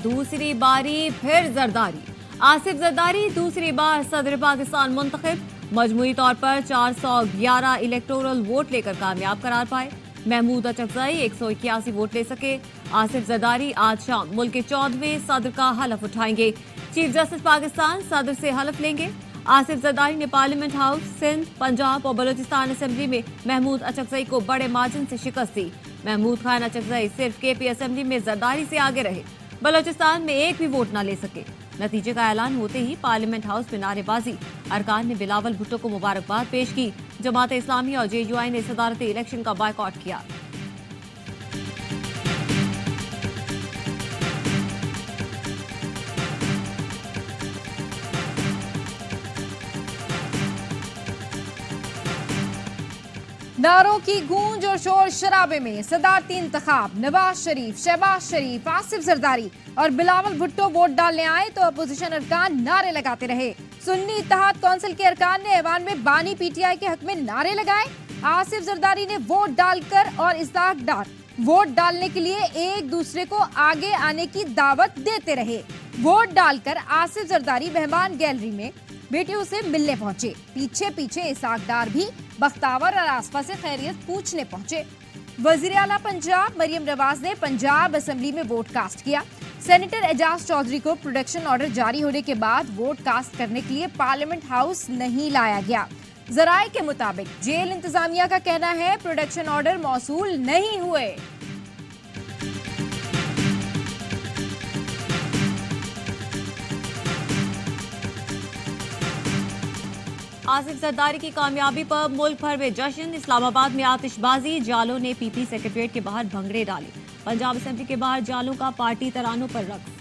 दूसरी बारी फिर जरदारी। आसिफ जरदारी दूसरी बार सदर पाकिस्तान मुंतखब। मजमूई तौर पर 411 इलेक्टोरल वोट लेकर कामयाब करार पाए। महमूद अचकजई 181 वोट ले सके। आसिफ जरदारी आज शाम मुल्क के 14वें सदर का हलफ उठाएंगे। चीफ जस्टिस पाकिस्तान सदर से हलफ लेंगे। आसिफ जरदारी ने पार्लियामेंट हाउस, सिंध, पंजाब और बलूचिस्तान असेंबली में महमूद अचकजई को बड़े मार्जिन से शिकस्त दी। महमूद खान अचकजई सिर्फ केपी असेंबली में जरदारी से आगे रहे। बलूचिस्तान में एक भी वोट न ले सके। नतीजे का ऐलान होते ही पार्लियामेंट हाउस में नारेबाजी। अरकान ने बिलावल भुट्टो को मुबारकबाद पेश की। जमात इस्लामी और JUI ने सदारती इलेक्शन का बायकॉट किया। नारों की गूंज और शोर शराबे में सदारती इंतखाब। नवाज शरीफ, शहबाज शरीफ, आसिफ जरदारी और बिलावल भुट्टो वोट डालने आए तो अपोजिशन अरकान नारे लगाते रहे। सुन्नी इत्तेहाद कौंसिल के अरकान ने ऐवान में बानी PTI के हक में नारे लगाए। आसिफ जरदारी ने वोट डालकर और इस्ताकदार वोट डालने के लिए एक दूसरे को आगे आने की दावत देते रहे। वोट डालकर आसिफ जरदारी मेहमान गैलरी में बेटियों से मिलने पहुंचे। पीछे पीछे इसाकदार भी बख्तावर और आसपा से खैरियत पूछने पहुंचे। वजीर आला पंजाब मरियम नवाज ने पंजाब असेंबली में वोट कास्ट किया। सेनेटर एजाज चौधरी को प्रोटेक्शन ऑर्डर जारी होने के बाद वोट कास्ट करने के लिए पार्लियामेंट हाउस नहीं लाया गया। जराये के मुताबिक जेल इंतजामिया का कहना है प्रोटेक्शन ऑर्डर मौसूल नहीं हुए। आसिफ जरदारी की कामयाबी पर मुल्क भर में जश्न। इस्लामाबाद में आतिशबाजी। जालों ने PP सेक्रेटरिएट के बाहर भंगड़े डाले। पंजाब असेंबली के बाहर जालों का पार्टी तरानों पर रक्स।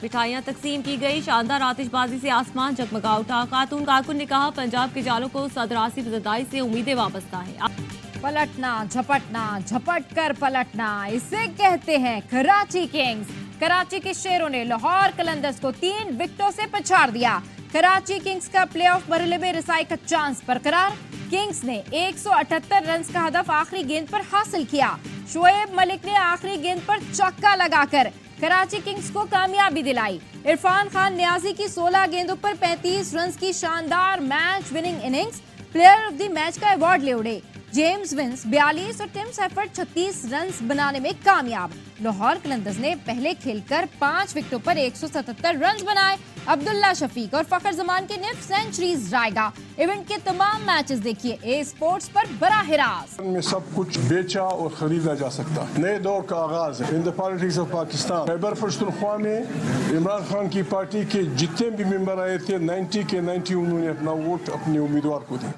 मिठाइयां तकसीम की गई। शानदार आतिशबाजी से आसमान जगमगा उठा। खातून कारकुन ने कहा पंजाब के जालों को सदर आसिफ जरदारी से उम्मीदें वाबस्ता है। पलटना, झपटना, झपट कर पलटना, इसे कहते हैं कराची किंग्स। कराची के शेरों ने लाहौर कलंदर्स को 3 विकेटों से पछाड़ दिया। कराची किंग्स का प्लेऑफ मरहले में रसाई का चांस बरकरार। किंग्स ने 178 रन का हदफ आखिरी गेंद पर हासिल किया। शोएब मलिक ने आखिरी गेंद पर चौका लगाकर कराची किंग्स को कामयाबी दिलाई। इरफान खान न्याजी की 16 गेंदों पर 35 रन की शानदार match winning innings player of the match का अवार्ड ले उड़े। जेम्स विंस 42 और टिम सेफर्ड 36 रन बनाने में कामयाब। लाहौर कलंदर्स ने पहले खेलकर 5 विकेटों पर 177 रन बनाए। अब्दुल्ला शफीक और फखर जमान के ने सेंचुरीज रायगा। इवेंट के तमाम मैचेस देखिए ए स्पोर्ट्स पर बराह रास्त। में सब कुछ बेचा और खरीदा जा सकता है। नए दौर का आगाज है in the politics of Pakistan. Khyber Pakhtunkhwa में इमरान खान की पार्टी के जितने भी मेंबर आए थे 90 के 90 उन्होंने अपना वोट अपने उम्मीदवार को दिया।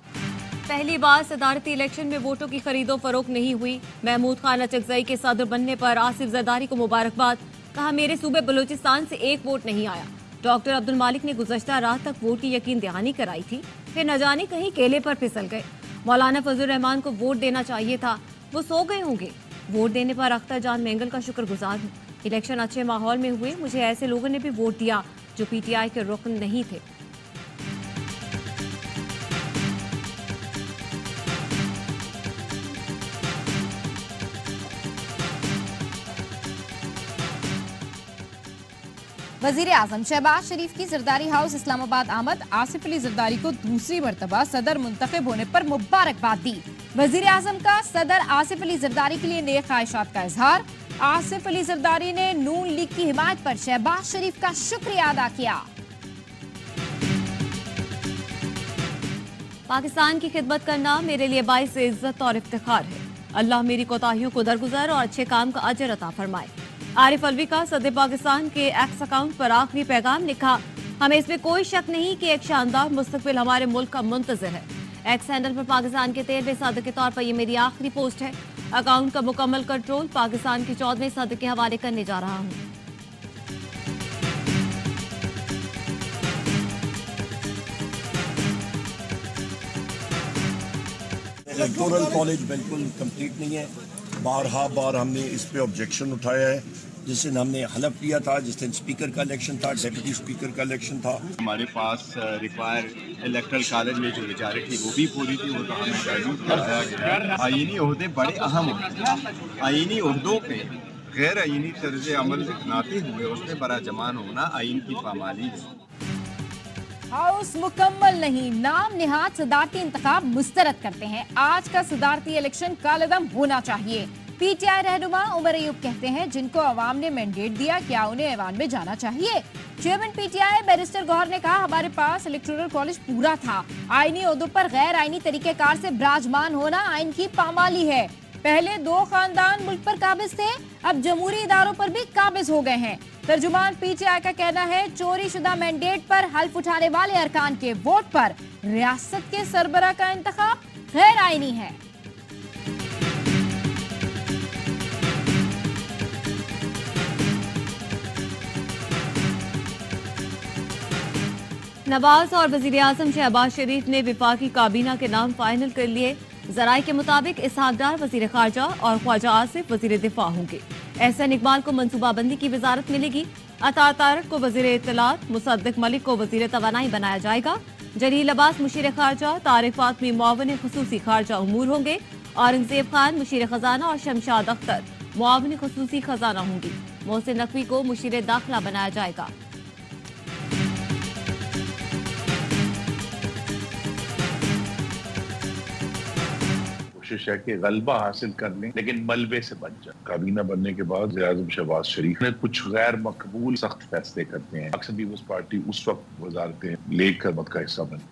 पहली बार सदारती इलेक्शन में वोटों की खरीदो फरोख्त नहीं हुई। महमूद खान अचकजई के सदर बनने पर आसिफ जरदारी को मुबारकबाद। कहा मेरे सूबे बलूचिस्तान से एक वोट नहीं आया। डॉक्टर अब्दुल मालिक ने गुज़श्ता रात तक वोट की यकीन दहानी कराई थी, फिर न जाने कहीं केले पर फिसल गए। मौलाना फजल रहमान को वोट देना चाहिए था, वो सो गए होंगे। वोट देने पर अख्तर जान मेंगल का शुक्रगुजार हूँ। इलेक्शन अच्छे माहौल में हुए, मुझे ऐसे लोगों ने भी वोट दिया जो PTI के रुकन नहीं थे। वजीर आजम शहबाज शरीफ की जरदारी हाउस इस्लामाबाद आमद। आसिफ अली जरदारी को दूसरी मरतबा सदर मुंतखब होने पर मुबारकबाद दी। वजीर आजम का सदर आसिफ अली जरदारी के लिए नेक ख्वाहिशात का इजहार। आसिफ अली जरदारी ने नून लीग की हिमायत पर शहबाज शरीफ का शुक्रिया अदा किया। पाकिस्तान की खिदमत करना मेरे लिए बाइस इज्जत और इफ्तिखार है। अल्लाह मेरी कोताहियों को दरगुजर और अच्छे काम का अजर अता फरमाए। आरिफ अलवी का सदर पाकिस्तान के एक्स अकाउंट पर आखिरी पैगाम लिखा। हमें इसमें कोई शक नहीं कि एक शानदार मुस्तकबिल हमारे मुल्क का मुंतजर है। एक्स हैंडल पर पाकिस्तान के 13वें सदर के तौर पर यह मेरी आखिरी पोस्ट है। अकाउंट का मुकम्मल कंट्रोल पाकिस्तान के 14वें सदर के हवाले करने जा रहा हूँ। इलेक्टोरल कॉलेज बिल्कुल कंप्लीट नहीं है। बार हमने इस पे ऑब्जेक्शन उठाया है जिस दिन हमने हलफ लिया था, जिस दिन स्पीकर का इलेक्शन था, डेप्यूटी स्पीकर का इलेक्शन था। हमारे पास रिक्वायर इलेक्ट्रल कॉलेज में जो मेजॉरिटी वो भी पूरी थी, वो तो हमें डायल्यूट कराया गया। आईनी ओहदे बड़े अहम होते हैं, आईनी ओहदों पे गैर आईनी तर्ज अमल अपनाते हुए उस पर बराजमान होना आइन की पामाली है। हाउस मुकम्मल नहीं, नाम निहाद सदारती इंतखाब मुस्तरद करते हैं। आज का सदारती इलेक्शन कालदम होना चाहिए। पीटीआई रहनुमा उमर अयूब कहते हैं, जिनको अवाम ने मैंडेट दिया, क्या उन्हें ऐवान में जाना चाहिए? चेयरमैन पीटीआई बैरिस्टर गौहर ने कहा, हमारे पास इलेक्टोरल कॉलेज पूरा था। आईनी ओहदों पर गैर आईनी तरीकेकार से विराजमान होना आइन की पामाली है। पहले 2 खानदान मुल्क पर काबिज थे, अब जमहूरी इदारों पर भी काबिज हो गए हैं। तर्जुमान पीटीआई का कहना है, चोरी शुदा मैंडेट पर हल्फ उठाने वाले अरकान के वोट पर रियासत के सरबरा का इंतखाब गैर आईनी है। नवाज और वजीर आजम शहबाज शरीफ ने विफाकी काबीना के नाम फाइनल कर लिए। जराये के मुताबिक इसहाक डार वजीर खारजा और ख्वाजा आसिफ वजीर दिफा होंगे। एहसन इकबाल को मनसूबाबंदी की वजारत मिलेगी। अता तारक को वजीर इत्तलात, मुसद्दिक मलिक को वजीर तवानाई बनाया जाएगा। जलील अब्बास मुशीर खारजा, तारिक फातमी मुआविन खुसूसी खारजा उमूर होंगे। औरंगजेब खान मुशीर खजाना और शमशाद अख्तर मुआविन खुसूसी खजाना होंगी। मोहसिन नकवी को मुशीर दाखिला बनाया जाएगा। कोशिश है कि गलबा हासिल कर लें, लेकिन मलबे से बच जाए। काबीना बनने के बाद वज़ीर-ए-आज़म शहबाज शरीफ ने कुछ गैर मकबूल सख्त फैसले करते हैं। अक्सर पीपल्स पार्टी उस वक्त वजारतें लेकर मत का हिस्सा बने।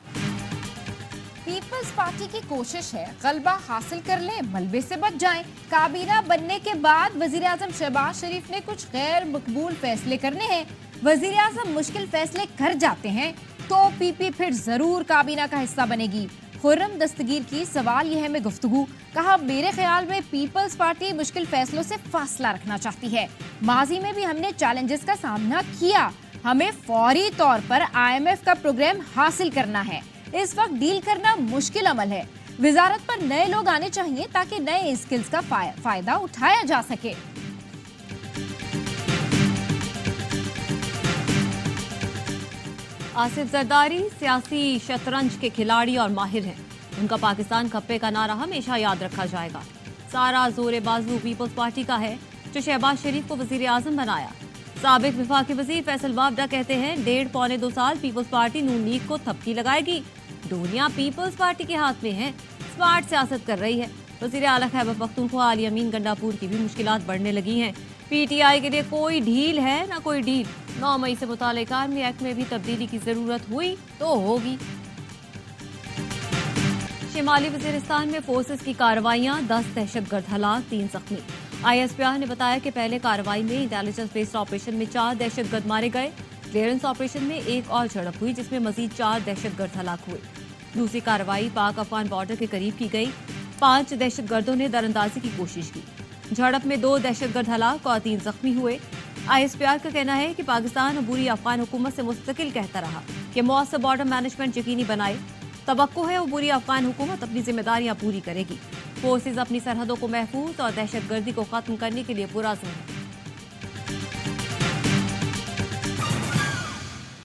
पीपल्स पार्टी की कोशिश है गलबा हासिल कर ले, मलबे से बच जाएं। काबीना बनने के बाद वजीर आजम शहबाज शरीफ ने कुछ गैर मकबूल फैसले करने हैं। वजीर आजम मुश्किल फैसले कर जाते हैं तो पीपी फिर जरूर काबीना का हिस्सा बनेगी। खुर्रम दस्तगीर की सवाल यह है में गुफ्तगू, कहा मेरे ख्याल में पीपल्स पार्टी मुश्किल फैसलों से फासला रखना चाहती है। माजी में भी हमने चैलेंजेस का सामना किया, हमें फौरी तौर पर IMF का प्रोग्राम हासिल करना है। इस वक्त डील करना मुश्किल अमल है। वजारत पर नए लोग आने चाहिए ताकि नए स्किल्स का फायदा उठाया जा सके। आसिफ जरदारी सियासी शतरंज के खिलाड़ी और माहिर हैं। उनका पाकिस्तान खप्पे का नारा हमेशा याद रखा जाएगा। सारा जोरे बाजू पीपल्स पार्टी का है जो शहबाज शरीफ को वजीर आजम बनाया। साबिक विफाकी वजीर फैसल वावडा कहते हैं 1.5-2 साल पीपल्स पार्टी नून लीग को थपकी लगाएगी। दुनिया पीपल्स पार्टी के हाथ में है, स्मार्ट सियासत कर रही है। वजीर आला खैबर पख्तूनख्वा अली अमीन गंडापुर की भी मुश्किलात बढ़ने लगी हैं। पीटीआई के लिए कोई ढील है ना कोई डील। 9 मई से मुतालिका आर्मी एक्ट में भी तब्दीली की जरूरत हुई तो होगी। शिमाली वजीरिस्तान में फोर्सेस की कार्रवाइयां, 10 दहशतगर्द हलाक, 3 जख्मी। ISPR ने बताया कि पहले कार्रवाई में इंटेलिजेंस बेस्ड ऑपरेशन में 4 दहशतगर्द मारे गए। क्लियरेंस ऑपरेशन में एक और झड़प हुई जिसमें मजीद 4 दहशतगर्द हलाक हुए। दूसरी कार्रवाई पाक अफगान बॉर्डर के करीब की गई। 5 दहशतगर्दों ने दरअंदाजी की कोशिश की। झड़प में 2 दहशतगर्द हलाक और 3 जख्मी हुए। ISPR का कहना है कि पाकिस्तान अबूरी अफगान हुकूमत से मुस्तकिल कहता रहा कि मौसर बॉर्डर मैनेजमेंट यकीनी बनाए। तवक्को है अबूरी अफगान हुकूमत अपनी जिम्मेदारियां पूरी करेगी। फोर्सेज अपनी सरहदों को महफूज और दहशतगर्दी को खत्म करने के लिए पुरज़्म है।